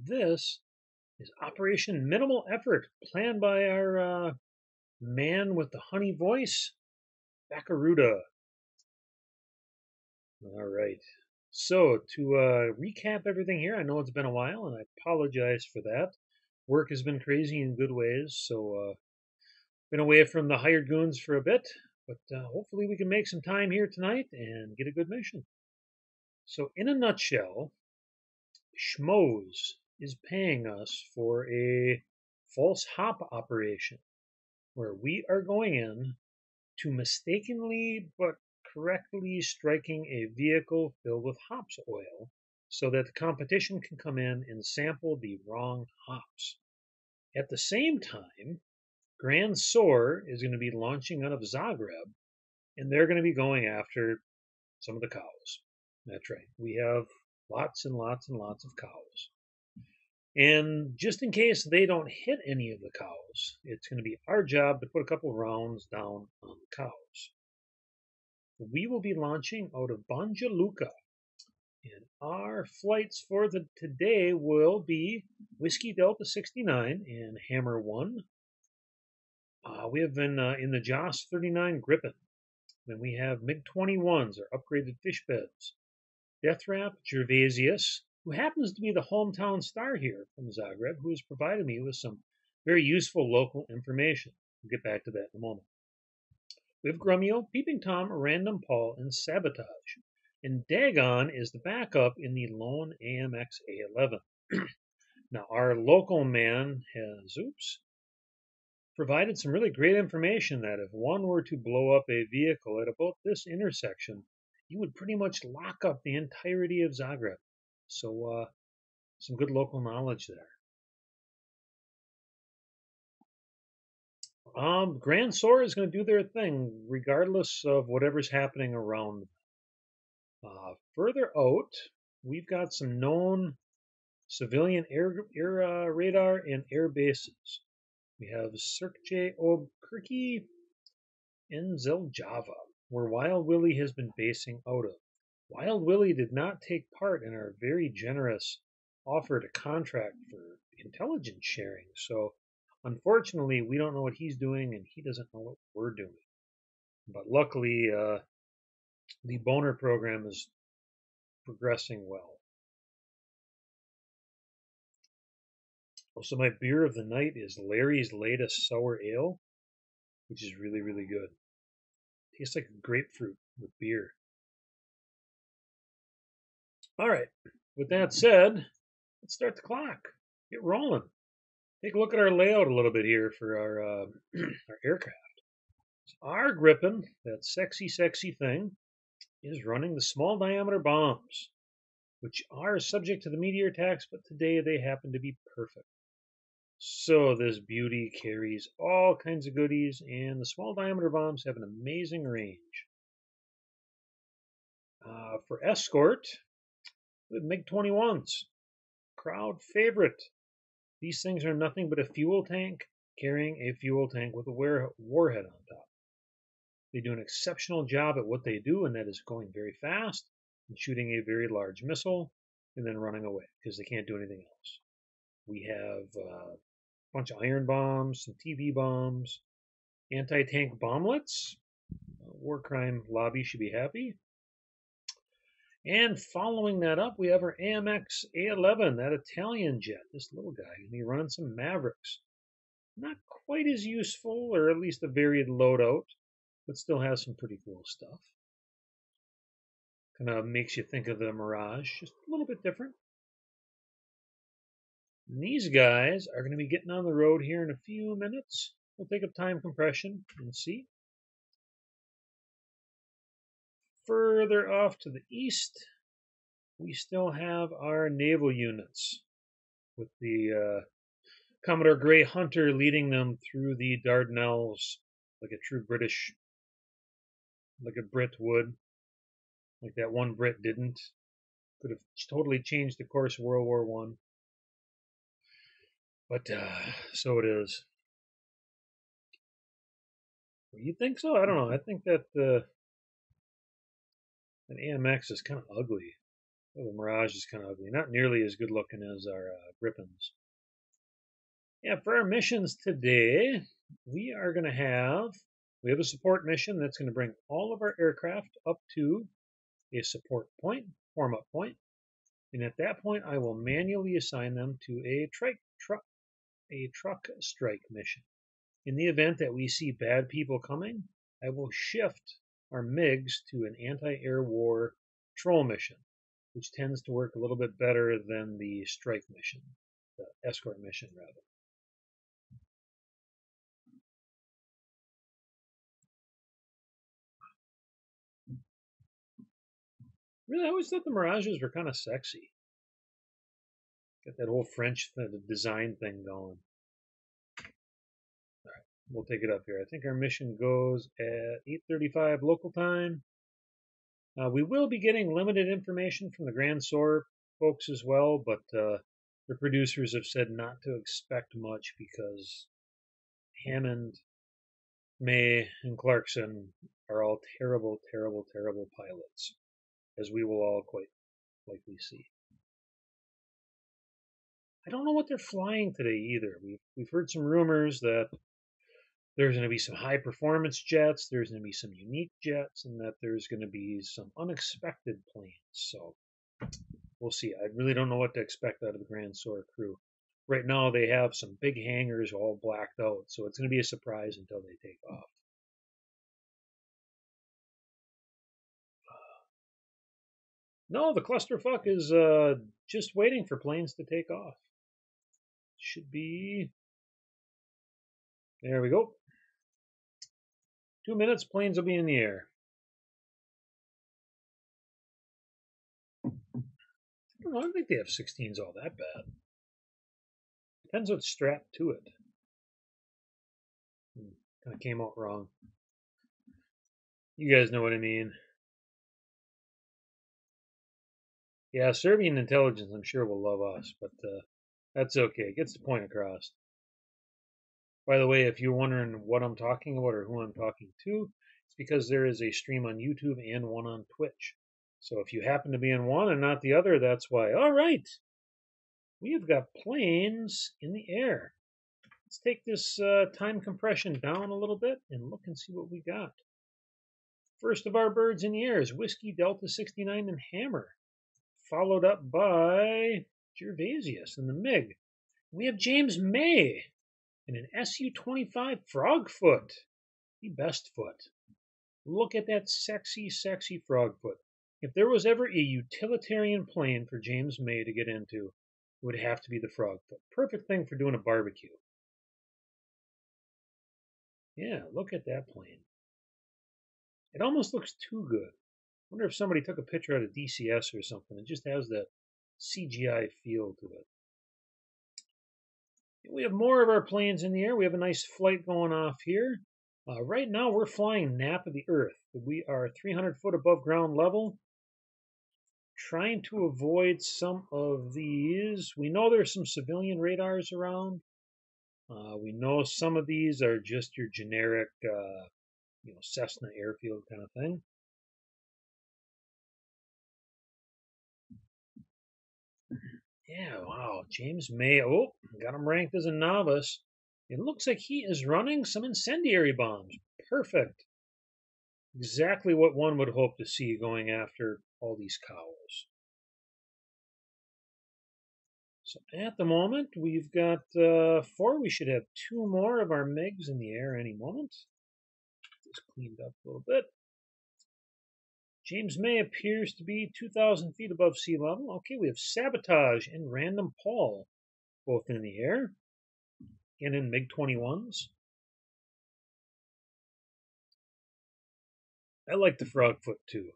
This is Operation Minimal Effort, planned by our man with the honey voice, Bakaruda. All right. So, to recap everything here, I know it's been a while, and I apologize for that. Work has been crazy in good ways, so been away from the Hired Goons for a bit, but hopefully we can make some time here tonight and get a good mission. So, in a nutshell, Schmohz is paying us for a false hop operation where we are going in to mistakenly but correctly striking a vehicle filled with hops oil so that the competition can come in and sample the wrong hops. At the same time, Grand Soar is going to be launching out of Zagreb, and they're going to be going after some of the cows. That's right. We have lots and lots and lots of cows. And just in case they don't hit any of the cows, it's going to be our job to put a couple rounds down on the cows. We will be launching out of Banja Luka, and our flights for today will be Whiskey Delta 69 and Hammer 1. We have been in the Joss 39 Gripen. Then we have MiG-21s, our upgraded fish beds. Death Rap Gervasius, who happens to be the hometown star here from Zagreb, who has provided me with some very useful local information. We'll get back to that in a moment. We have Grumio, Peeping Tom, Random Paul, and Sabotage. And Dagon is the backup in the lone AMX A11. Now, our local man has, provided some really great information that if one were to blow up a vehicle at about this intersection, you would pretty much lock up the entirety of Zagreb. So, some good local knowledge there. Grand Soar is going to do their thing, regardless of whatever's happening around them. Further out, we've got some known civilian air radar and air bases. We have Sirkje ob Kirki and Zeljava, where Wild Willie has been basing out of. Wild Willie did not take part in our very generous offer to contract for intelligence sharing, so unfortunately we don't know what he's doing and he doesn't know what we're doing. But luckily, the Boner program is progressing well. Also, my beer of the night is Larry's latest sour ale, which is really, really good. Tastes like grapefruit with beer. All right, with that said, let's start the clock. Get rolling. Take a look at our layout a little bit here for our, our aircraft. So our Gripen, that sexy, sexy thing, is running the small diameter bombs, which are subject to the meteor attacks, but today they happen to be perfect. So this beauty carries all kinds of goodies, and the small diameter bombs have an amazing range. For escort, with MiG-21s, crowd favorite. These things are nothing but a fuel tank carrying a fuel tank with a warhead on top. They do an exceptional job at what they do, and that is going very fast and shooting a very large missile and then running away because they can't do anything else. We have a bunch of iron bombs, some TV bombs, anti-tank bomblets. War crime lobby should be happy. And following that up, we have our AMX A11, that Italian jet, this little guy, and he's running some Mavericks. Not quite as useful, or at least a varied loadout, but still has some pretty cool stuff. Kind of makes you think of the Mirage, just a little bit different. And these guys are going to be getting on the road here in a few minutes. We'll take up time compression and see. Further off to the east, we still have our naval units with the Commodore Grey Hunter leading them through the Dardanelles like a true British, like a Brit would, like that one Brit didn't. Could have totally changed the course of World War I. But so it is. You think so? I don't know. I think that an AMX is kind of ugly. Oh, the Mirage is kind of ugly. Not nearly as good looking as our Gripens. Yeah, for our missions today, we are going to we have a support mission that's going to bring all of our aircraft up to a support point, form-up point. And at that point, I will manually assign them to a truck strike mission. In the event that we see bad people coming, I will shift our MiGs to an anti-air war patrol mission, which tends to work a little bit better than the strike mission, the escort mission, rather. Really, I always thought the Mirages were kind of sexy. Got that whole French design thing going. All right, we'll take it up here. I think our mission goes at 8:35 local time. We will be getting limited information from the Grand Soar folks as well, but the producers have said not to expect much because Hammond, May, and Clarkson are all terrible, terrible, terrible pilots, as we will all quite likely see. I don't know what they're flying today either. We've heard some rumors that there's going to be some high performance jets, there's going to be some unique jets, and that there's going to be some unexpected planes. So we'll see. I really don't know what to expect out of the Grand Soar crew. Right now they have some big hangars all blacked out, so it's going to be a surprise until they take off. No, the clusterfuck is just waiting for planes to take off. Should be... There we go. 2 minutes, planes will be in the air. I don't think they have 16s all that bad. Depends what's strapped to it. Kind of came out wrong. You guys know what I mean. Yeah, Serbian intelligence, I'm sure, will love us, but that's okay. It gets the point across. By the way, if you're wondering what I'm talking about or who I'm talking to, it's because there is a stream on YouTube and one on Twitch. So if you happen to be in one and not the other, that's why. All right. We have got planes in the air. Let's take this time compression down a little bit and look and see what we got. First of our birds in the air is Whiskey Delta 69 and Hammer, followed up by Gervasius and the MiG. We have James May and an Su-25 Frogfoot, the best foot. Look at that sexy, sexy Frogfoot. If there was ever a utilitarian plane for James May to get into, it would have to be the Frogfoot. Perfect thing for doing a barbecue. Yeah, look at that plane. It almost looks too good. I wonder if somebody took a picture out of DCS or something. It just has that CGI feel to it. We have more of our planes in the air. We have a nice flight going off here. Right now we're flying nap of the Earth. We are 300 foot above ground level. Trying to avoid some of these. We know there's some civilian radars around. We know some of these are just your generic, Cessna airfield kind of thing. Yeah, wow. James May. Oh, got him ranked as a novice. It looks like he is running some incendiary bombs. Perfect. Exactly what one would hope to see going after all these cows. So at the moment, we've got 4. We should have 2 more of our MiGs in the air any moment. Just cleaned up a little bit. James May appears to be 2,000 feet above sea level. Okay, we have Sabotage and Random Paul, both in the air and in MiG-21s. I like the Frogfoot too.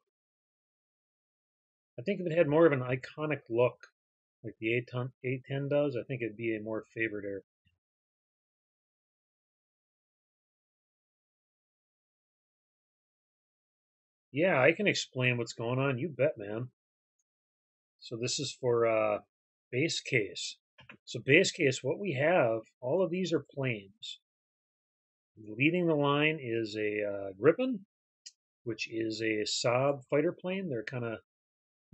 I think if it had more of an iconic look, like the A-10 does, I think it'd be a more favored airplane. Yeah, I can explain what's going on. You bet, man. So this is for base case. So base case, what we have, all of these are planes. Leading the line is a Gripen, which is a Saab fighter plane. They're kind of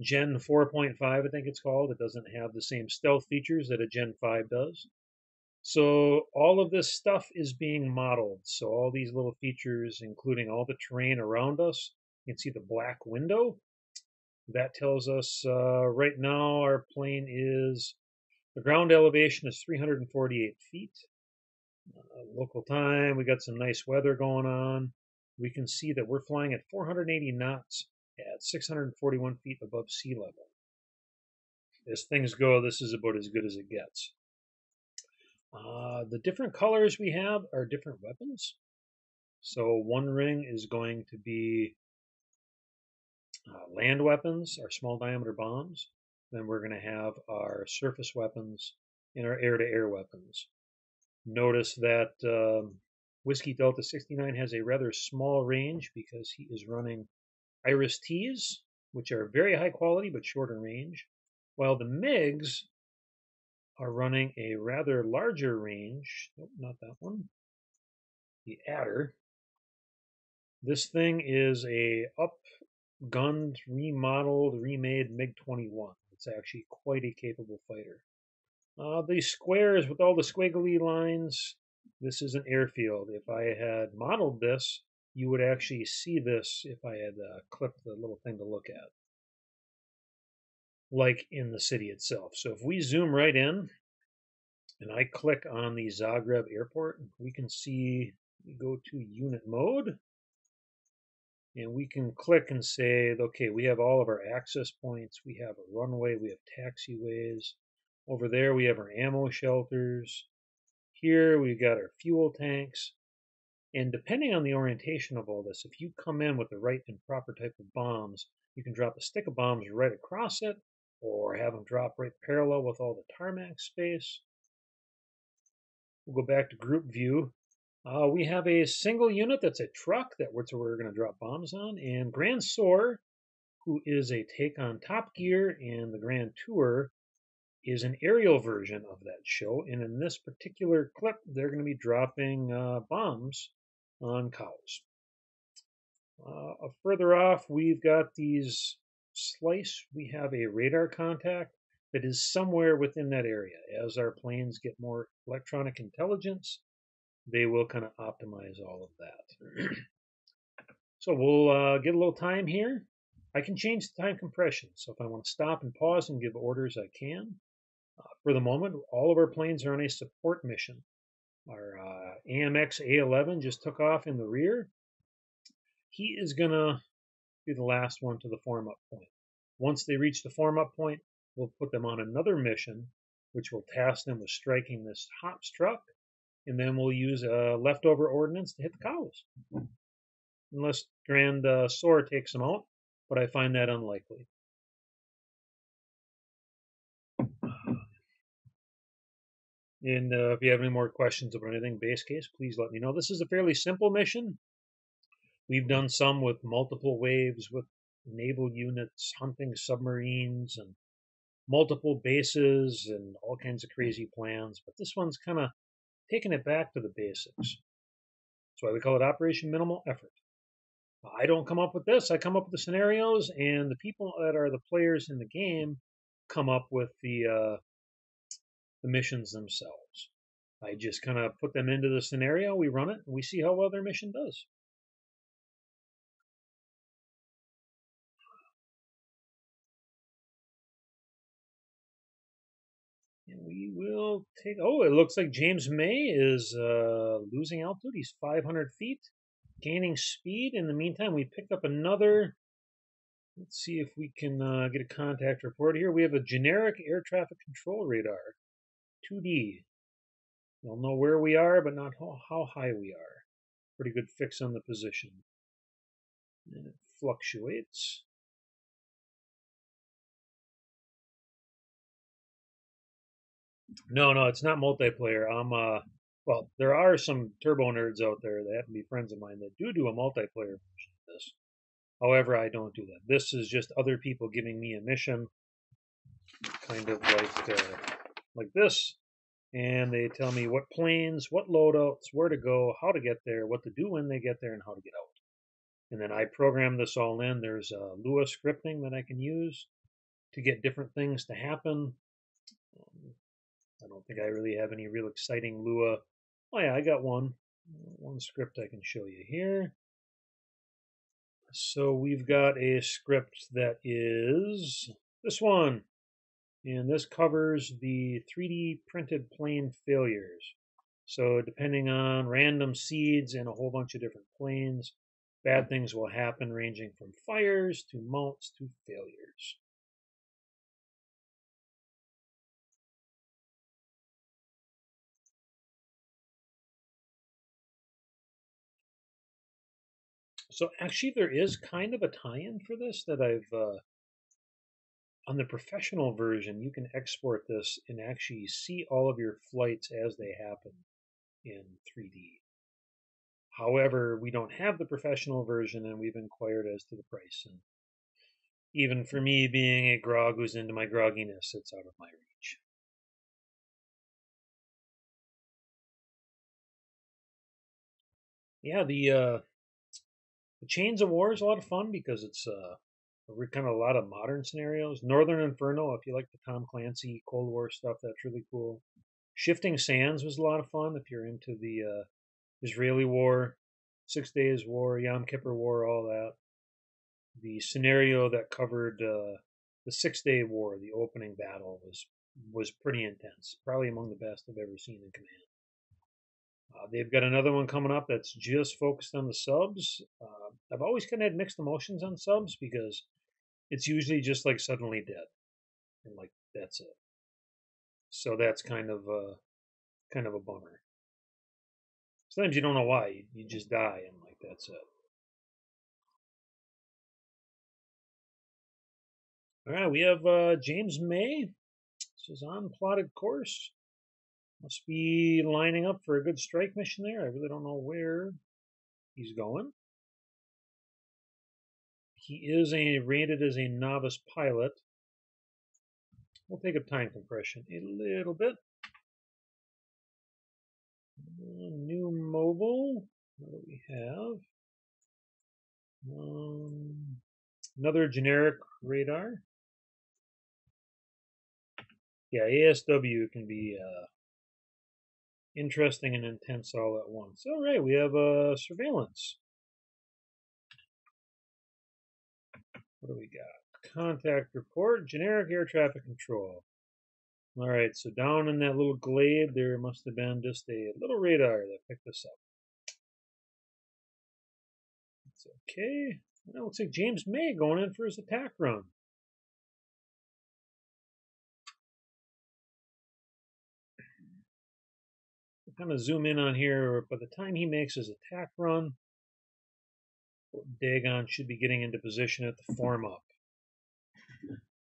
Gen 4.5, I think it's called. It doesn't have the same stealth features that a Gen 5 does. So all of this stuff is being modeled. So all these little features, including all the terrain around us, you can see the black window. That tells us right now our plane is, the ground elevation is 348 feet. Local time, we got some nice weather going on. We can see that we're flying at 480 knots at 641 feet above sea level. As things go, this is about as good as it gets. The different colors we have are different weapons. So one ring is going to be land weapons, our small diameter bombs. Then we're going to have our surface weapons and our air-to-air weapons. Notice that Whiskey Delta 69 has a rather small range because he is running Iris Ts, which are very high quality but shorter range, while the MiGs are running a rather larger range. Nope, not that one. The Adder. This thing is a up-gunned, remodeled, remade MiG-21. It's actually quite a capable fighter. The squares with all the squiggly lines, this is an airfield. If I had modeled this, you would actually see this if I had clipped the little thing to look at, like in the city itself. So if we zoom right in and I click on the Zagreb airport, we can see, we go to unit mode, and we can click and say, okay, we have all of our access points. We have a runway, we have taxiways. Over there, we have our ammo shelters. Here, we've got our fuel tanks. And depending on the orientation of all this, if you come in with the right and proper type of bombs, you can drop a stick of bombs right across it, or have them drop right parallel with all the tarmac space. We'll go back to group view. We have a single unit that's a truck that we're going to drop bombs on, and Grand Soar, who is a take on Top Gear and the Grand Tour, is an aerial version of that show, and in this particular clip, they're going to be dropping bombs on cows. Further off, we've got these slice. We have a radar contact that is somewhere within that area. As our planes get more electronic intelligence, they will kind of optimize all of that. So we'll get a little time here. I can change the time compression. So if I want to stop and pause and give orders, I can. For the moment, all of our planes are on a support mission. Our AMX A11 just took off in the rear. He is going to be the last one to the form-up point. Once they reach the form-up point, we'll put them on another mission, which will task them with striking this Hops truck, and then we'll use a leftover ordnance to hit the cows. Unless Grand Soar takes them out, but I find that unlikely. And if you have any more questions about anything base case, please let me know. This is a fairly simple mission. We've done some with multiple waves, with naval units, hunting submarines, and multiple bases, and all kinds of crazy plans. But this one's kind of taking it back to the basics. That's why we call it Operation Minimal Effort. I don't come up with this. I come up with the scenarios, and the people that are the players in the game come up with the missions themselves. I just kind of put them into the scenario, we run it, and we see how well their mission does. And we will take, oh, it looks like James May is losing altitude. He's 500 feet, gaining speed. In the meantime, we picked up another, let's see if we can get a contact report here. We have a generic air traffic control radar, 2D. We'll know where we are, but not how high we are. Pretty good fix on the position. And it fluctuates. No, it's not multiplayer. Well, there are some turbo nerds out there that happen to be friends of mine that do a multiplayer version of this. However, I don't do that. This is just other people giving me a mission, kind of like this, and they tell me what planes, what loadouts, where to go, how to get there, what to do when they get there, and how to get out. And then I program this all in. There's Lua scripting that I can use to get different things to happen. I don't think I really have any real exciting Lua. Oh yeah, I got one script I can show you here. So we've got a script that is this one, and this covers the 3D printed plane failures. So depending on random seeds and a whole bunch of different planes, bad things will happen, ranging from fires to mounts to failures. So actually, there is kind of a tie-in for this that I've on the professional version. You can export this and actually see all of your flights as they happen in 3D. However, we don't have the professional version, and we've inquired as to the price. And even for me, being a grog who's into my grogginess, it's out of my reach. Yeah, the Chains of War is a lot of fun because it's kind of a lot of modern scenarios. Northern Inferno, if you like the Tom Clancy Cold War stuff, that's really cool. Shifting Sands was a lot of fun if you're into the Israeli War, 6 Days War, Yom Kippur War, all that. The scenario that covered the 6 Day War, the opening battle, was pretty intense. Probably among the best I've ever seen in Command. They've got another one coming up that's just focused on the subs. I've always kind of had mixed emotions on subs because it's usually just like suddenly dead, and like that's it. So that's kind of a bummer. Sometimes you don't know why you just die, and like that's it. All right, we have James May. This is on plotted course. Must be lining up for a good strike mission there. I really don't know where he's going. He is rated as a novice pilot. We'll take up time compression a little bit. New mobile. What do we have? Another generic radar. Yeah, ASW can be interesting and intense all at once. All right, we have surveillance. What do we got? Contact report, generic air traffic control. All right, so down in that little glade, there must have been just a little radar that picked us up. It's okay. Well, looks like James May going in for his attack run. We'll kind of zoom in on here. By the time he makes his attack run, Dagon should be getting into position at the form up.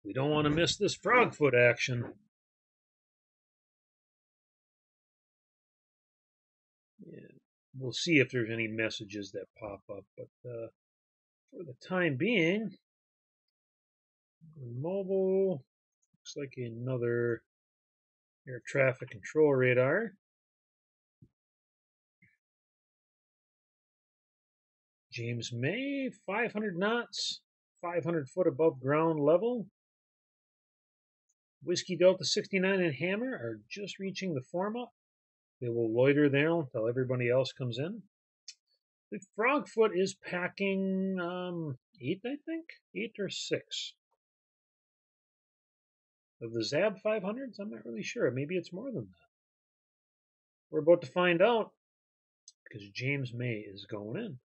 We don't want to miss this frogfoot action. Yeah, we'll see if there's any messages that pop up, but for the time being, mobile looks like another air traffic control radar. James May, 500 knots, 500 foot above ground level. Whiskey Delta 69 and Hammer are just reaching the form up. They will loiter there until everybody else comes in. The Frogfoot is packing 8, I think? 8 or 6. Of the Zab 500s, I'm not really sure. Maybe it's more than that. We're about to find out because James May is going in.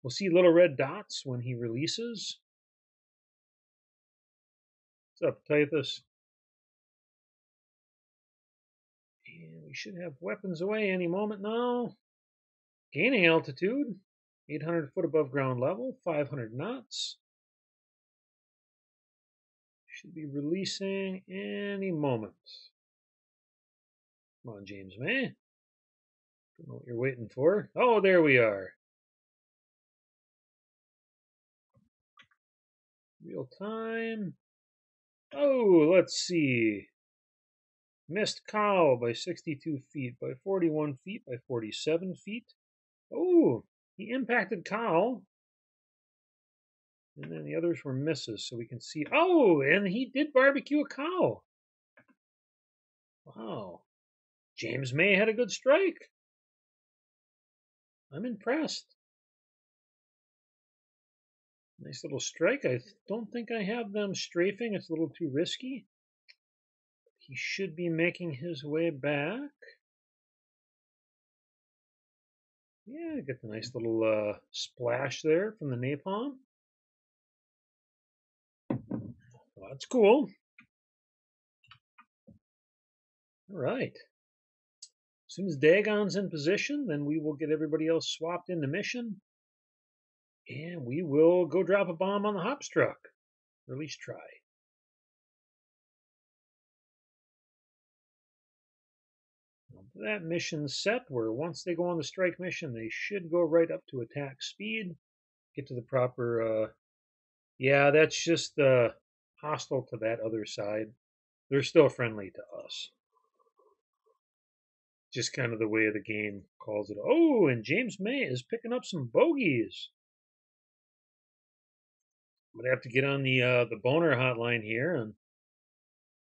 We'll see little red dots when he releases. What's up, Tithus? And we should have weapons away any moment now. Gaining altitude, 800 foot above ground level, 500 knots. Should be releasing any moment. Come on, James May. Don't know what you're waiting for. Oh, there we are. Real time. Oh, let's see. Missed cow by 62 feet, by 41 feet, by 47 feet. Oh, he impacted cow. And then the others were misses, so we can see. Oh, and he did barbecue a cow. Wow. James May had a good strike. I'm impressed. Nice little strike. I don't think I have them strafing. It's a little too risky. He should be making his way back. Yeah, get the nice little splash there from the napalm. Well, that's cool. All right. As soon as Dagon's in position, then we will get everybody else swapped into mission. And we will go drop a bomb on the hops truck. Or at least try. That mission's set, where once they go on the strike mission, they should go right up to attack speed. Get to the proper... yeah, that's just hostile to that other side. They're still friendly to us. Just kind of the way the game calls it. Oh, and James May is picking up some bogeys. I'm gonna have to get on the boner hotline here and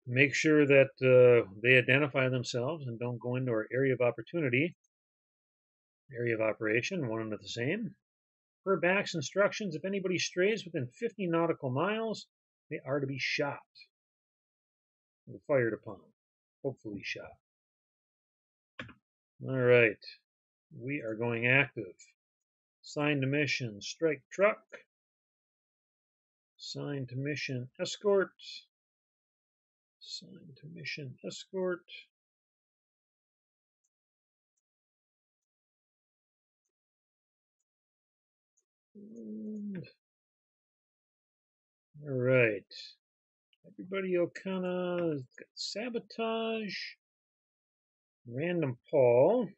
make sure that they identify themselves and don't go into our area of opportunity, area of operation, one and the same. Per Back's instructions, if anybody strays within 50 nautical miles, they are to be shot. Or fired upon. Hopefully shot. All right. We are going active. Signed to mission, strike truck. Signed to mission, escort. Signed to mission, escort. And, all right. Everybody O'Connor got sabotage. Random Paul.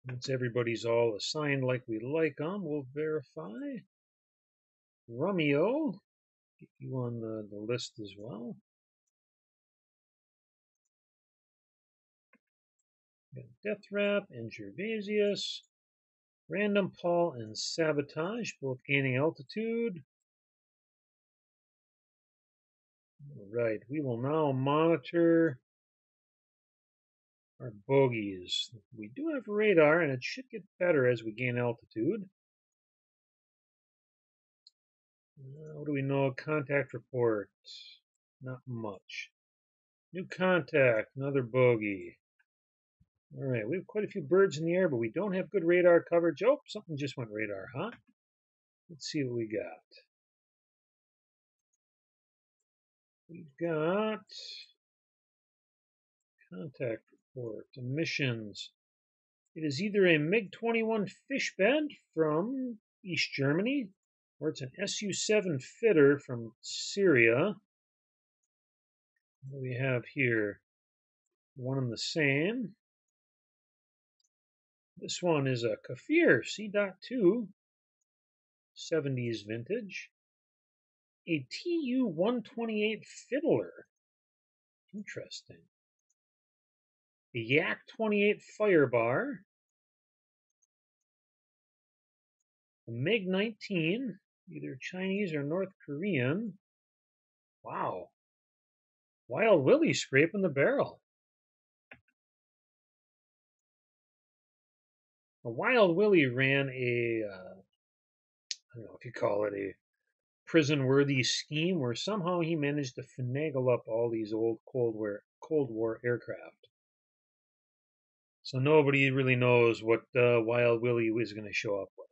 Once everybody's all assigned like we like them, we'll verify. Romeo, get you on the list as well. Death Rap and Gervasius. Random Paul and Sabotage, both gaining altitude. All right, we will now monitor our bogeys. We do have radar, and it should get better as we gain altitude. What do we know? Contact report. Not much. New contact, another bogey. All right, we have quite a few birds in the air, but we don't have good radar coverage. Oh, something just went radar, huh? Let's see what we got. We've got contact report, emissions. It is either a MiG-21 fish bed from East Germany, or it's an Su-7 fitter from Syria. What do we have here? One and the same. This one is a Kafir C.2, 70s vintage. A Tu-128 Fiddler. Interesting. The Yak-28 Firebar. A MiG-19, either Chinese or North Korean. Wow. Wild Willie scraping the barrel. A Wild Willie ran a, I don't know if you call it a prison-worthy scheme where somehow he managed to finagle up all these old Cold War aircraft. So nobody really knows what Wild Willie is going to show up with.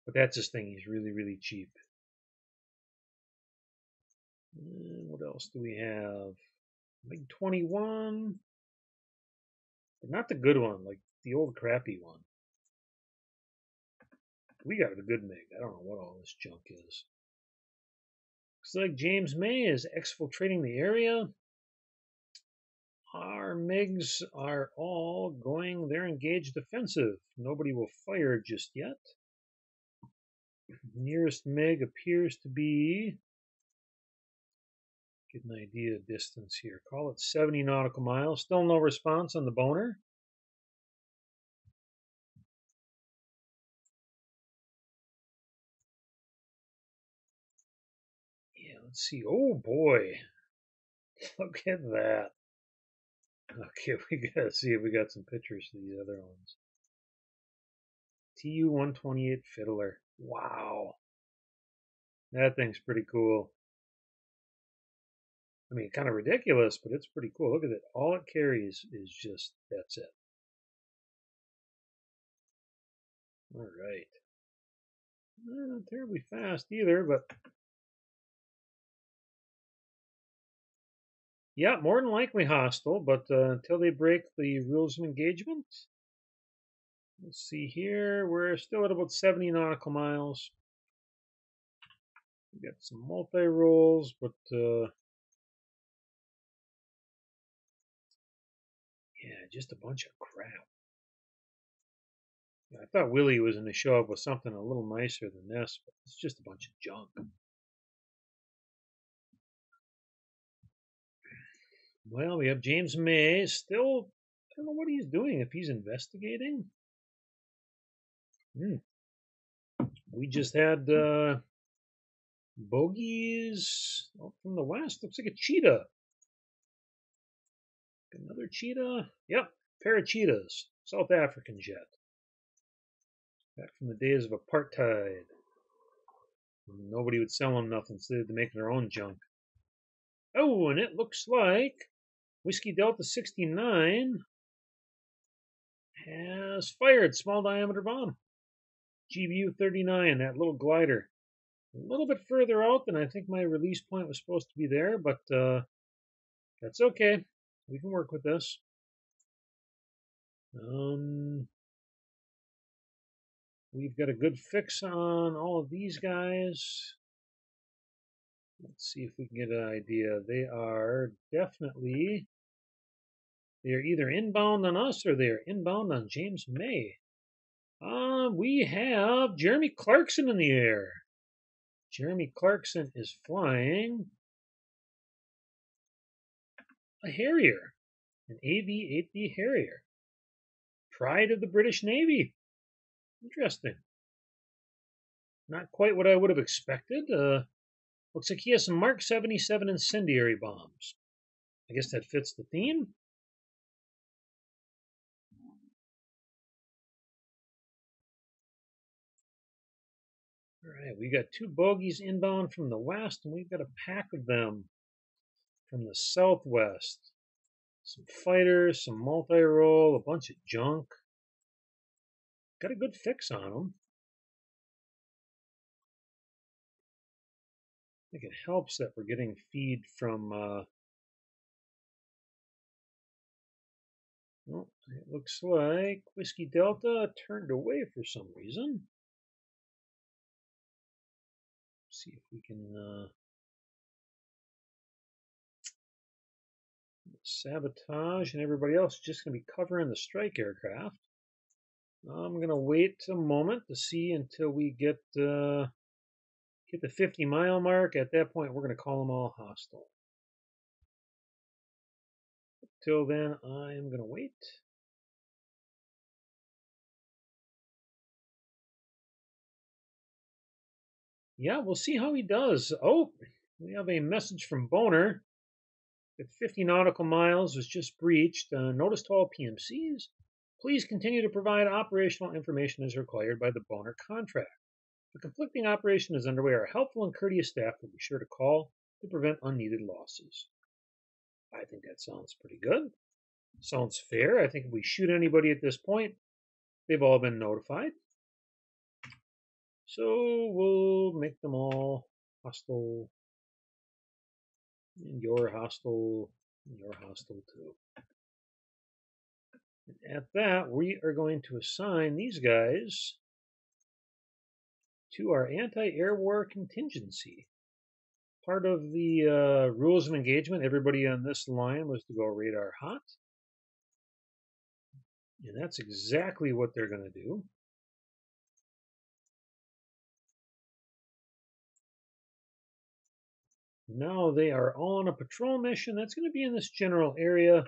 But that's his thing. He's really, really cheap. And what else do we have? MiG-21. But not the good one, like the old crappy one. We got the good MiG. I don't know what all this junk is. Looks like James May is exfiltrating the area. Our MiGs are all going, they're engaged defensive. Nobody will fire just yet. Nearest MiG appears to be, get an idea of distance here. Call it 70 nautical miles. Still no response on the boner. Let's see. Oh boy, look at that. Okay, we gotta see if we got some pictures of these other ones. TU-128 Fiddler. Wow, that thing's pretty cool. I mean, kind of ridiculous, but it's pretty cool. Look at it. All it carries is just, that's it. All right. Not terribly fast either, but yeah, more than likely hostile, but until they break the rules of engagement. Let's see here. We're still at about 70 nautical miles. We got some multi-rolls, but yeah, just a bunch of crap. I thought Willie was going to show up with something a little nicer than this, but it's just a bunch of junk. Well, we have James May still. I don't know what he's doing. If he's investigating, we just had bogeys from the west. Looks like a cheetah. Another cheetah. Yep, pair of cheetahs. South African jet. Back from the days of apartheid. Nobody would sell them nothing, so they had to make their own junk. Oh, and it looks like Whiskey Delta 69 has fired small diameter bomb. GBU 39, that little glider. A little bit further out than I think my release point was supposed to be there, but that's okay. We can work with this. We've got a good fix on all of these guys. Let's see if we can get an idea. They are definitely, they are either inbound on us or they are inbound on James May. We have Jeremy Clarkson in the air. Jeremy Clarkson is flying a Harrier, an AV-8B Harrier. Pride of the British Navy. Interesting. Not quite what I would have expected. Looks like he has some Mark 77 incendiary bombs. I guess that fits the theme. All right, we got two bogeys inbound from the west, and we've got a pack of them from the southwest. Some fighters, some multi-roll, a bunch of junk. Got a good fix on them. I think it helps that we're getting feed from well, it looks like Whiskey Delta turned away for some reason. See if we can sabotage, and everybody else is just going to be covering the strike aircraft. I'm going to wait a moment to see until we get the 50-mile mark. At that point, we're going to call them all hostile. Till then, I am going to wait. Yeah, we'll see how he does. Oh, we have a message from Boner that 50 nautical miles was just breached. Notice to all PMCs. Please continue to provide operational information as required by the Boner contract. If a conflicting operation is underway, our helpful and courteous staff will be sure to call to prevent unneeded losses. I think that sounds pretty good. Sounds fair. I think if we shoot anybody at this point, they've all been notified. So we'll make them all hostile. And you're hostile. And you're hostile too. And at that, we are going to assign these guys to our anti-air war contingency. Part of the rules of engagement, everybody on this line was to go radar hot. And that's exactly what they're going to do. Now they are on a patrol mission. That's going to be in this general area.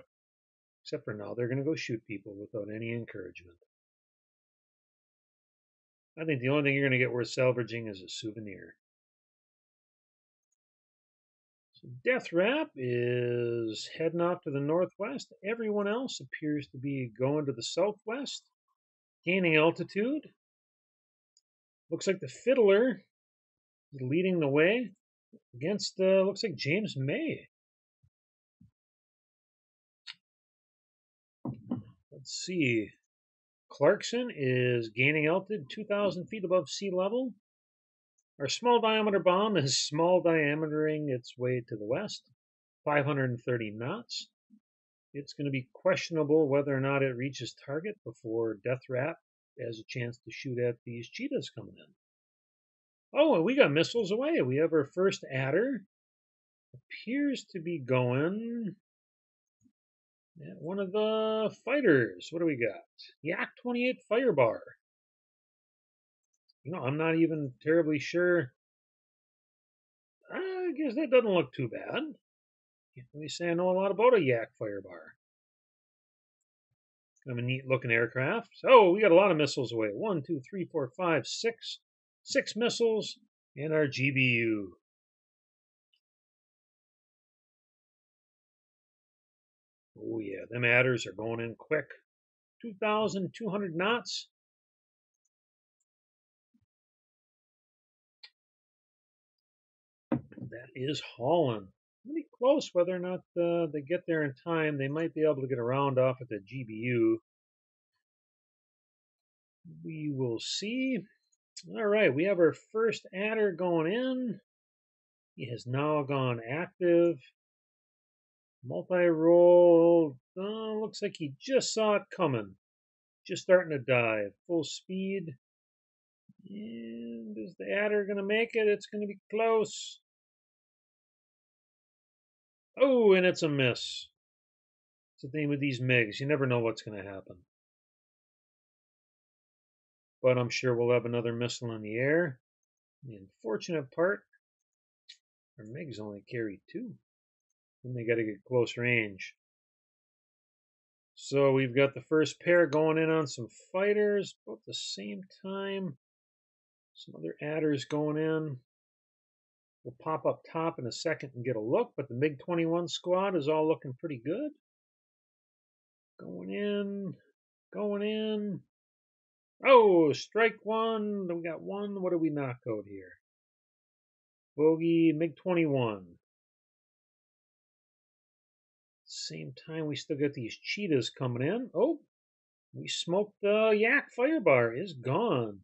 Except for now, they're going to go shoot people without any encouragement. I think the only thing you're going to get worth salvaging is a souvenir. So Death Rap is heading off to the northwest. Everyone else appears to be going to the southwest, gaining altitude. Looks like the Fiddler is leading the way against, looks like James May. Let's see. Clarkson is gaining altitude 2,000 feet above sea level. Our small diameter bomb is small diametering its way to the west, 530 knots. It's going to be questionable whether or not it reaches target before Death Rat has a chance to shoot at these cheetahs coming in. Oh, and we got missiles away. We have our first adder. Appears to be going at one of the fighters. What do we got? Yak 28 Firebar. I'm not even terribly sure. I guess that doesn't look too bad. Can't really say I know a lot about a Yak Firebar. Kind of a neat looking aircraft. Oh, we got a lot of missiles away. 1, 2, 3, 4, 5, 6. 6 missiles and our GBU. Oh yeah, them adders are going in quick. 2,200 knots. That is hauling. Pretty close whether or not they get there in time. They might be able to get around off at the GBU. We will see. All right, we have our first adder going in. He has now gone active. Multi-roll. Looks like he just saw it coming. Just starting to dive. Full speed. And is the adder going to make it? It's going to be close. Oh, and it's a miss. It's the thing with these MiGs. You never know what's going to happen. But I'm sure we'll have another missile in the air. The unfortunate part, our MiGs only carry 2. Then they got to get close range. So we've got the first pair going in on some fighters, but at the same time, some other adders going in. We'll pop up top in a second and get a look, but the MiG-21 squad is all looking pretty good. Going in, going in. Oh, strike one. We got one. What do we knock out here? Bogey, MiG-21. Same time, we still got these cheetahs coming in. Oh, we smoked the Yak Firebar. Is gone.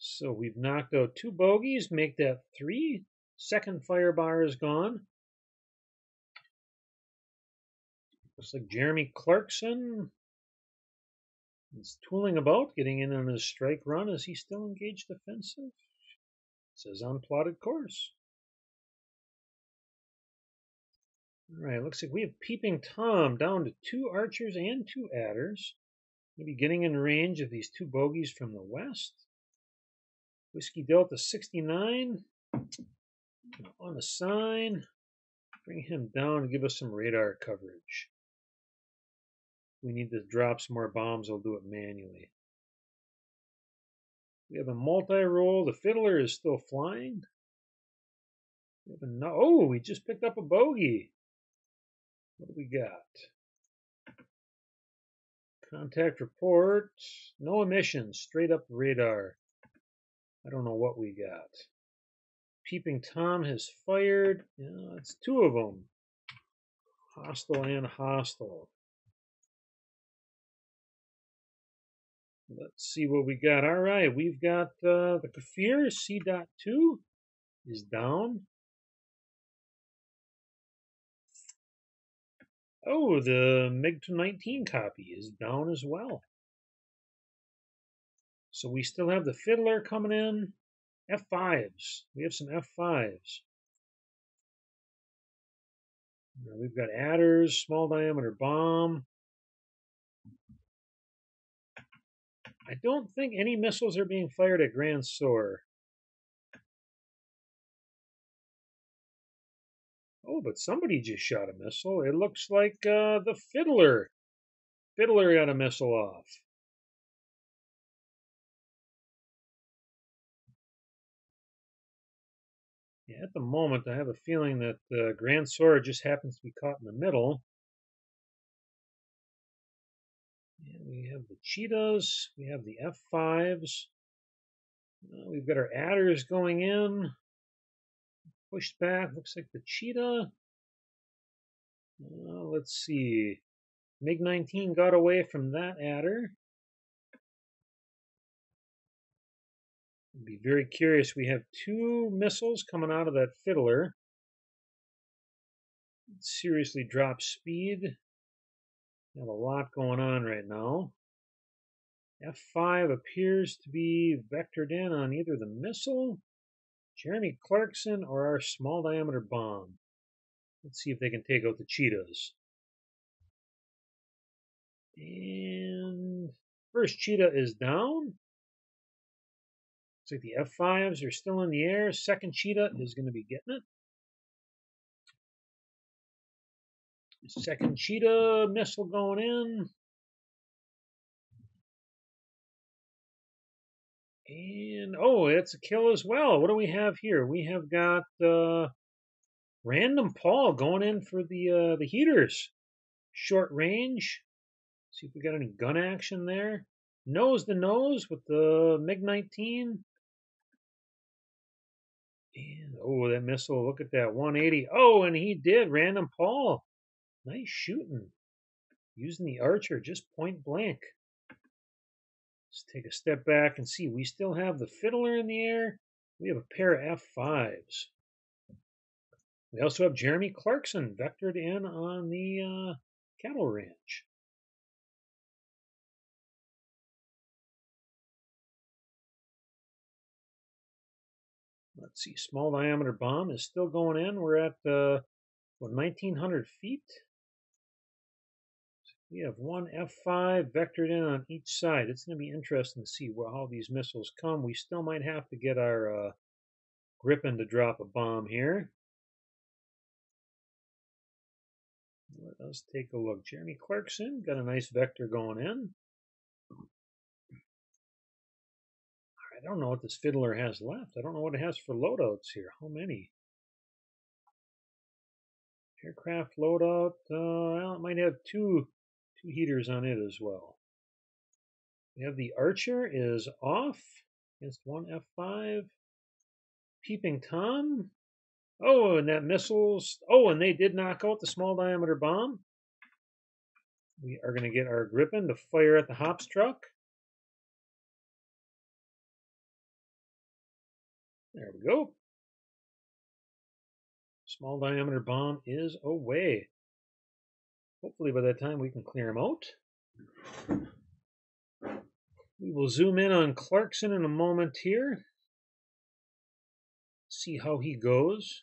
So we've knocked out 2 bogeys, make that 3. Second Firebar is gone. Looks like Jeremy Clarkson is tooling about, getting in on his strike run. Is he still engaged offensive? It says on plotted course. All right, looks like we have Peeping Tom down to 2 archers and 2 adders. Maybe getting in range of these 2 bogeys from the west. Whiskey Delta 69 on the sign. Bring him down and give us some radar coverage. We need to drop some more bombs. I'll do it manually. We have a multi-roll. The Fiddler is still flying. We have oh, we just picked up a bogey. What do we got? Contact report. No emissions. Straight up radar. I don't know what we got. Peeping Tom has fired. Yeah, it's 2 of them. Hostile and hostile. Let's see what we got. All right, we've got the Kafir C.2 is down. Oh, the MiG-19 copy is down as well. So we still have the Fiddler coming in. F5s. We have some F5s. Now we've got adders, small diameter bomb. I don't think any missiles are being fired at Grand Soar. Oh, but somebody just shot a missile. It looks like the Fiddler. Fiddler got a missile off. Yeah, at the moment, I have a feeling that Grand Soar just happens to be caught in the middle. And we have the cheetahs. We have the F5s. We've got our adders going in. Pushed back. Looks like the cheetah. Let's see. MiG-19 got away from that adder. I'd be very curious. We have 2 missiles coming out of that fiddler. It seriously drops speed. We have a lot going on right now. F5 appears to be vectored in on either the missile, Jeremy Clarkson, or our small diameter bomb. Let's see if they can take out the cheetahs. And first cheetah is down. Looks like the F5s are still in the air. Second cheetah is going to be getting it. Second cheetah missile going in. And, oh, it's a kill as well. What do we have here? We have got Random Paul going in for the heaters. Short range. See if we got any gun action there. Nose to nose with the MiG-19. And, oh, that missile, look at that, 180. Oh, and he did, Random Paul. Nice shooting. Using the Archer just point blank. Let's take a step back and see. We still have the fiddler in the air. We have a pair of F5s. We also have Jeremy Clarkson vectored in on the cattle ranch. Let's see. Small diameter bomb is still going in. We're at 1,900 feet. We have 1 F5 vectored in on each side. It's going to be interesting to see how these missiles come. We still might have to get our Gripen to drop a bomb here. Let us take a look. Jeremy Clarkson got a nice vector going in. I don't know what this fiddler has left. I don't know what it has for loadouts here. How many? Aircraft loadout. Well, it might have two heaters on it as well. We have the Archer is off against 1 F5. Peeping Tom. Oh, and that missiles. Oh, and they did knock out the small diameter bomb. We are going to get our Gripen to fire at the Hops truck. There we go. Small diameter bomb is away. Hopefully by that time we can clear him out. We will zoom in on Clarkson in a moment here. See how he goes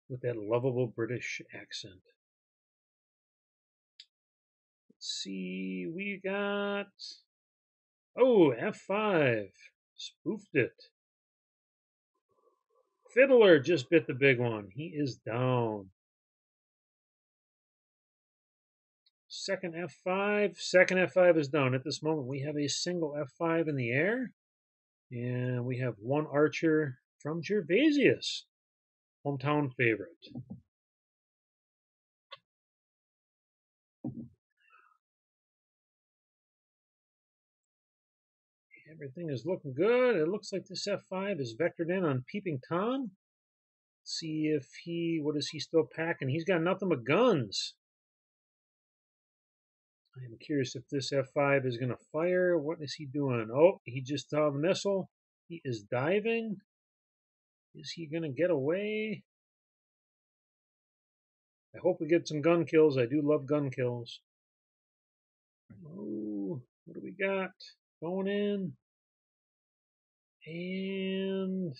with that lovable British accent. Let's see, we got, oh, F5, spoofed it. Fiddler just bit the big one. He is down. Second F5 is down. At this moment, we have a single F5 in the air. And we have 1 Archer from Gervasius, hometown favorite. Everything is looking good. It looks like this F5 is vectored in on Peeping Tom. Let's see if what is he still packing? He's got nothing but guns. I am curious if this F5 is going to fire. What is he doing? Oh, he just saw the missile. He is diving. Is he going to get away? I hope we get some gun kills. I do love gun kills. Oh, what do we got? Going in. And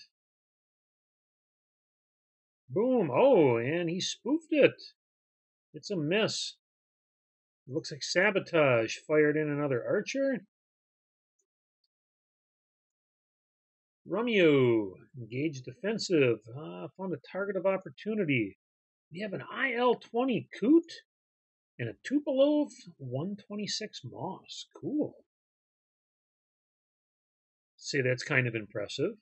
boom. Oh, and he spoofed it. It's a miss. It looks like sabotage. Fired in another Archer. Romeo. Engage defensive. Found a target of opportunity. We have an IL-20 Coot and a Tupolev 126 Moss. Cool. Say that's kind of impressive.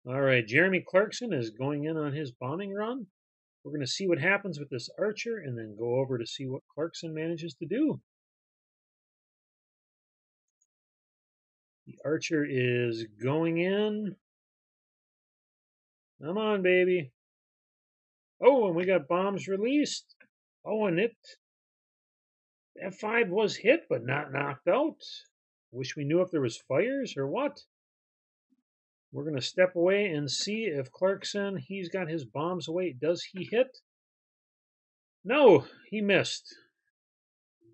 All right, Jeremy Clarkson is going in on his bombing run. We're going to see what happens with this archer and then go over to see what Clarkson manages to do. The archer is going in. Come on, baby. Oh, and we got bombs released. Oh, and F5 was hit, but not knocked out. Wish we knew if there was fires or what. We're going to step away and see if Clarkson, he's got his bombs away. Does he hit? No, he missed.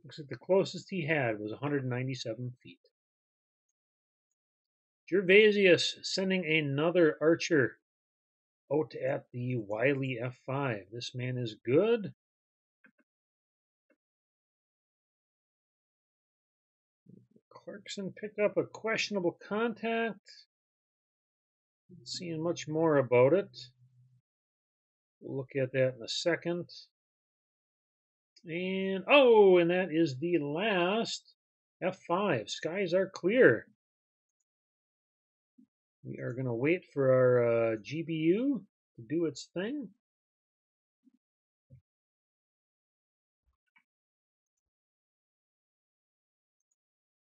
Looks like the closest he had was 197 feet. Gervasius sending another archer out at the wily F5. This man is good. Clarkson picked up a questionable contact. Not seeing much more about it. We'll look at that in a second. And and that is the last F5. Skies are clear. We are going to wait for our GBU to do its thing.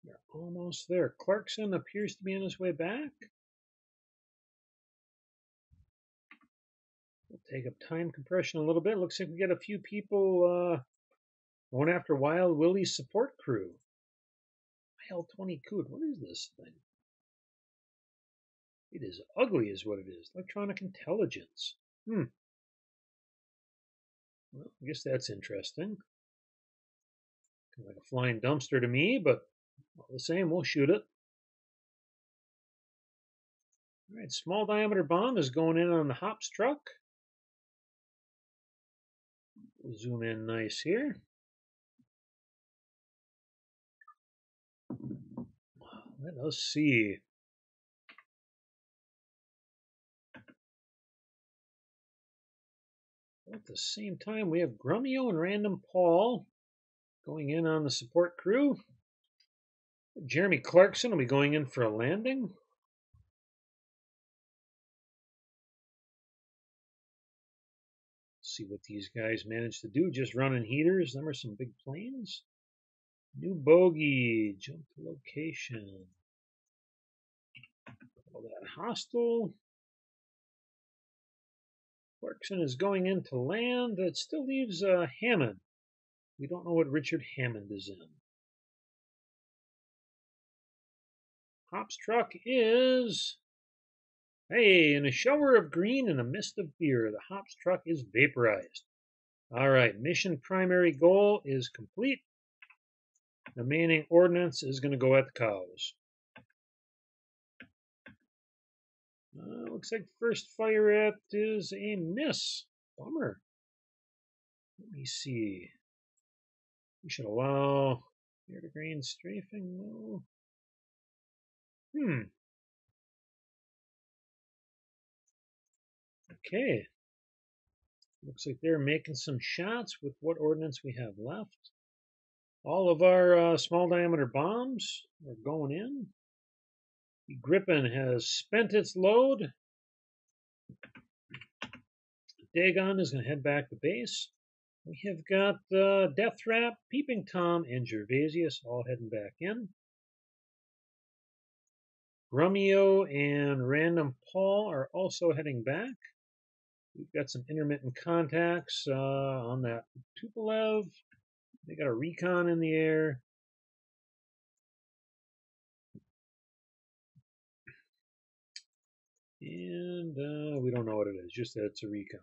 We're almost there. Clarkson appears to be on his way back. We'll take up time compression a little bit. Looks like we got a few people going after Wild Willie's support crew. IL-20 Coot. What is this thing? It is ugly is what it is. Electronic intelligence. Well, I guess that's interesting. Kind of like a flying dumpster to me, but all the same, we'll shoot it. All right, small diameter bomb is going in on the Hops truck. We'll zoom in nice here. Let us see. At the same time, we have Grummio and Random Paul going in on the support crew. Jeremy Clarkson will be going in for a landing. See what these guys managed to do. Just running heaters. Them are some big planes. New bogey. Jump to location. Call that hostile. Clarkson is going in to land. That still leaves Hammond. We don't know what Richard Hammond is in. Hops truck is, hey, in a shower of green and a mist of beer, the Hops truck is vaporized. All right, mission primary goal is complete. The remaining ordnance is going to go at the cows. Looks like first fire at is a miss. Bummer. Let me see. We should allow air to grain strafing. No. Okay. Looks like they're making some shots with what ordnance we have left. All of our small diameter bombs are going in. The Griffin has spent its load. Dagon is going to head back to base. We have got Death Trap, Peeping Tom, and Gervasius all heading back in. Grummio and Random Paul are also heading back. We've got some intermittent contacts on that Tupolev. They got a recon in the air. And we don't know what it is, just that it's a recon.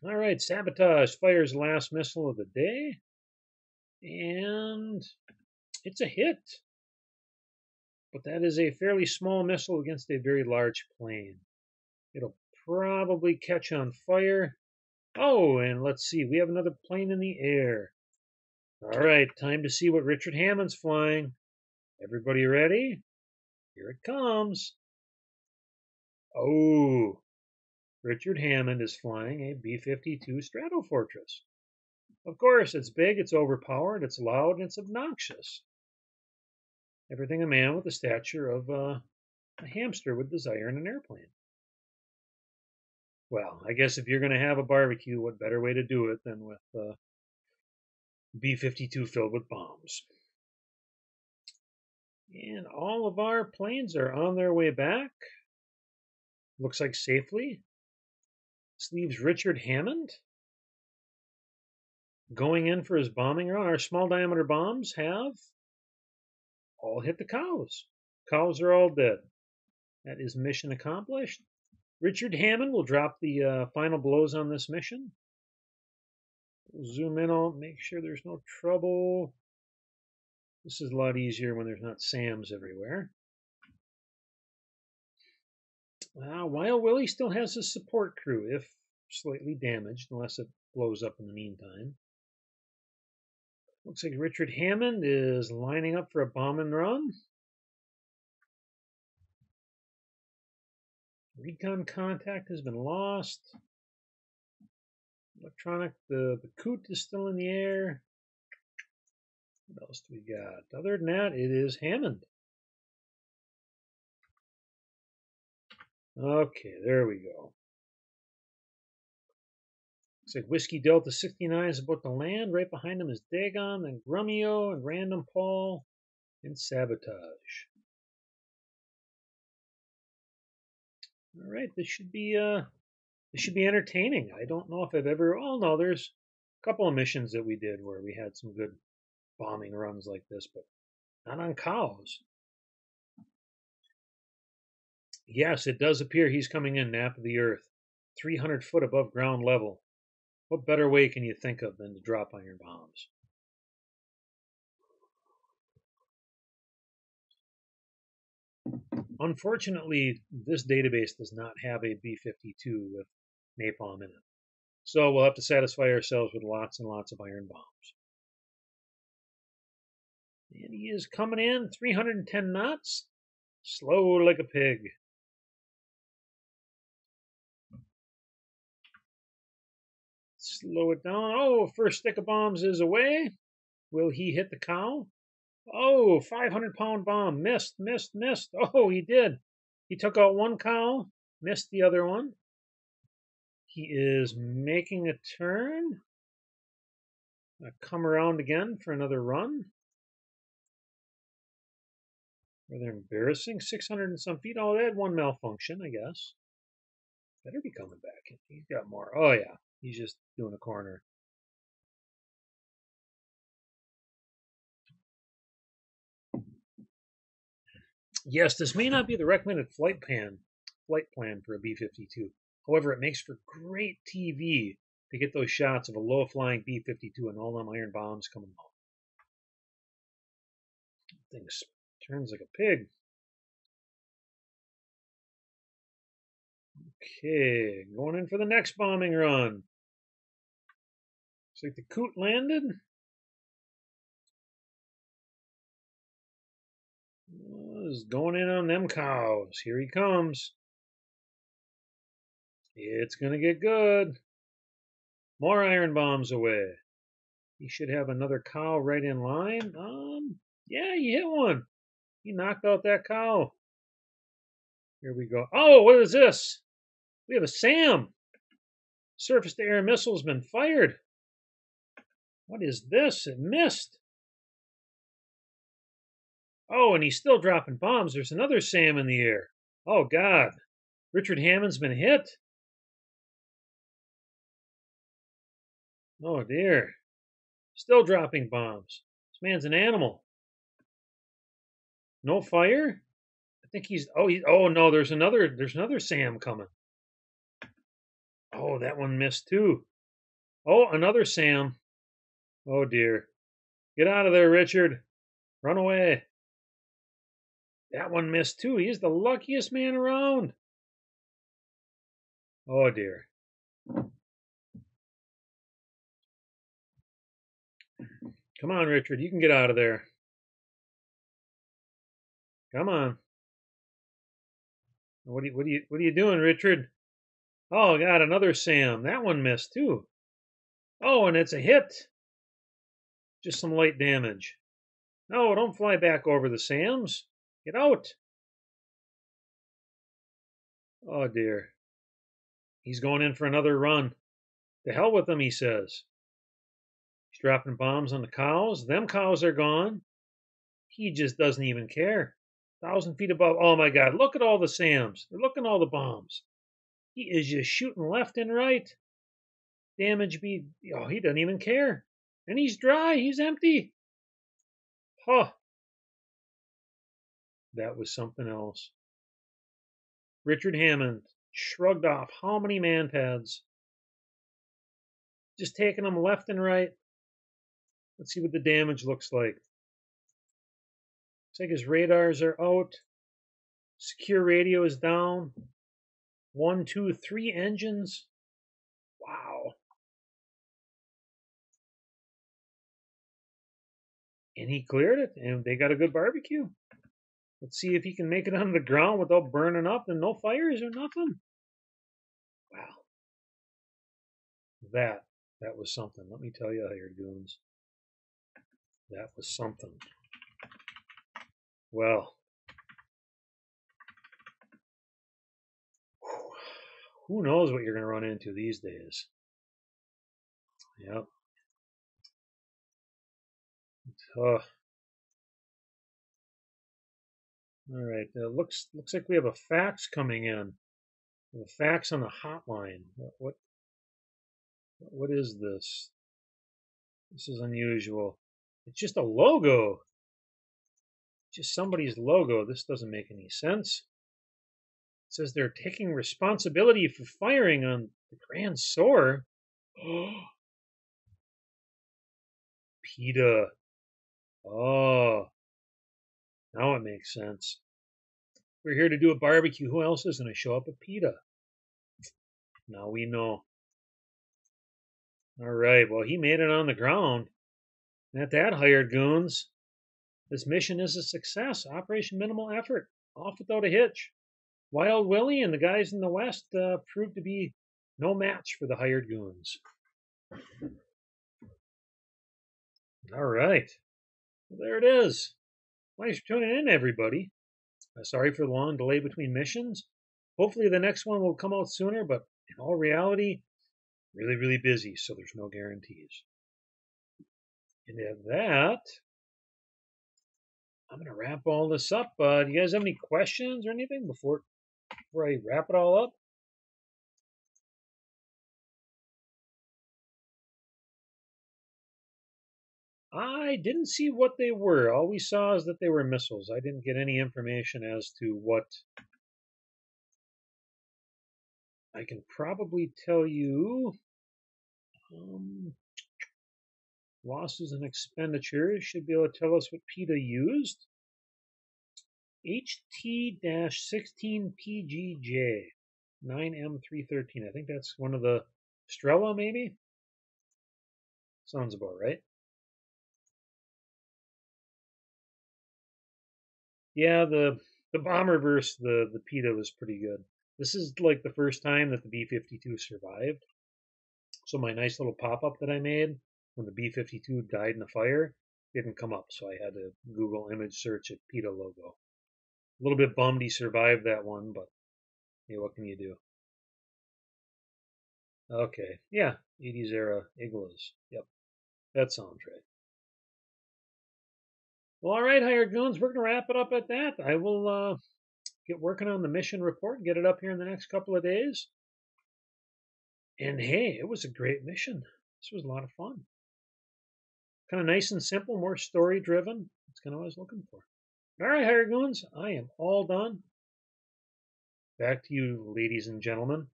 All right, Sabotage fires the last missile of the day. And it's a hit. But that is a fairly small missile against a very large plane. It'll probably catch on fire. Oh, and let's see. We have another plane in the air. All right, time to see what Richard Hammond's flying. Everybody ready? Here it comes. Oh, Richard Hammond is flying a B-52 Stratofortress. Of course, it's big, it's overpowered, it's loud, and it's obnoxious. Everything a man with the stature of A hamster would desire in an airplane. Well, I guess if you're going to have a barbecue, what better way to do it than with B-52 filled with bombs? And all of our planes are on their way back. Looks like safely. This leaves Richard Hammond going in for his bombing run. Our small diameter bombs have all hit the cows. Cows are all dead. That is mission accomplished. Richard Hammond will drop the final blows on this mission. We'll zoom in on, make sure there's no trouble. This is a lot easier when there's not SAMs everywhere. Wild Willie still has his support crew, if slightly damaged, unless it blows up in the meantime. Looks like Richard Hammond is lining up for a bomb and run. Recon contact has been lost. Electronic, the coot is still in the air. What else do we got? Other than that, it is Hammond. Okay, there we go. Looks like Whiskey Delta 69 is about to land. Right behind him is Dagon, and Grumio, and Random Paul, and Sabotage. All right, this should be entertaining. I don't know if I've ever. Oh no, there's a couple of missions that we did where we had some good bombing runs like this, but not on cows. Yes, it does appear he's coming in nap of the earth, 300 foot above ground level. What better way can you think of than to drop iron bombs? Unfortunately, this database does not have a B-52 with napalm in it. So we'll have to satisfy ourselves with lots and lots of iron bombs. And he is coming in 310 knots, slow like a pig. Slow it down. Oh, first stick of bombs is away. Will he hit the cow? Oh, 500-pound bomb. Missed, missed, missed. Oh, he did. He took out one cow, missed the other one. He is making a turn. Come around again for another run. Rather embarrassing. 600 and some feet. Oh, they had one malfunction, I guess. Better be coming back. He's got more. Oh, yeah. He's just doing a corner. Yes, this may not be the recommended flight plan for a B-52. However, it makes for great TV to get those shots of a low-flying B-52 and all them iron bombs coming out. Thing turns like a pig. Okay, going in for the next bombing run. Looks like the coot landed. Is going in on them cows. Here he comes. It's going to get good. More iron bombs away. He should have another cow right in line. Yeah, he hit one. He knocked out that cow. Here we go. Oh, what is this? We have a SAM. Surface-to-air missile's been fired. What is this? It missed. Oh, and he's still dropping bombs. There's another SAM in the air. Oh, God. Richard Hammond's been hit. Oh, dear. Still dropping bombs. This man's an animal. No fire? I think he's... Oh, no, there's another SAM coming. Oh, that one missed, too. Oh, another SAM. Oh, dear. Get out of there, Richard. Run away. That one missed, too. He's the luckiest man around. Oh, dear. Come on, Richard. You can get out of there. Come on. What are you doing, Richard? Oh, God, another SAM. That one missed, too. Oh, and it's a hit. Just some light damage. No, don't fly back over the SAMs. Get out. Oh dear. He's going in for another run. To hell with him, he says. He's dropping bombs on the cows. Them cows are gone. He just doesn't even care. 1,000 feet above. Oh my God. Look at all the SAMs. They're looking at all the bombs. He is just shooting left and right. Damage be. Oh, he doesn't even care. And he's dry. He's empty. Huh. That was something else. Richard Hammond shrugged off how many man-pads? Just taking them left and right. Let's see what the damage looks like. Looks like his radars are out. Secure radio is down. 1, 2, 3 engines. Wow. And he cleared it, and they got a good barbecue. Let's see if he can make it on the ground without burning up and no fires or nothing. Wow. That was something. Let me tell you, Hired Goons. That was something. Well, who knows what you're going to run into these days. Yep. All right. Looks like we have a fax coming in. A fax on the hotline. What is this? This is unusual. It's just a logo. Just somebody's logo. This doesn't make any sense. It says they're taking responsibility for firing on the Grand Soar. PETA. Oh, now it makes sense. We're here to do a barbecue. Who else is going to show up at PETA? Now we know. All right, well, he made it on the ground. At that, Hired Goons. This mission is a success. Operation Minimal Effort. Off without a hitch. Wild Willie and the guys in the West proved to be no match for the Hired Goons. All right. Well, there it is. Thanks for tuning in, everybody. Sorry for the long delay between missions. Hopefully the next one will come out sooner, but in all reality, really, really busy, so there's no guarantees. And at that, I'm going to wrap all this up. Do you guys have any questions or anything before I wrap it all up? I didn't see what they were. All we saw is that they were missiles. I didn't get any information as to what. I can probably tell you losses and expenditures. Should be able to tell us what PETA used. HT-16PGJ 9M313. I think that's one of the Strela, maybe? Sounds about right. Yeah, the bomber versus the PETA was pretty good. This is like the first time that the B-52 survived. So my nice little pop-up that I made when the B-52 died in a fire didn't come up, so I had to Google image search at PETA logo. A little bit bummed he survived that one, but hey, what can you do? Okay, yeah, 80s era Iglas. Yep, that sounds right. Well, all right, Hired Goons, we're going to wrap it up at that. I will get working on the mission report and get it up here in the next couple of days. And hey, it was a great mission. This was a lot of fun. Kind of nice and simple, more story driven. That's kind of what I was looking for. All right, Hired Goons, I am all done. Back to you, ladies and gentlemen.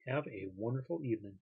Have a wonderful evening.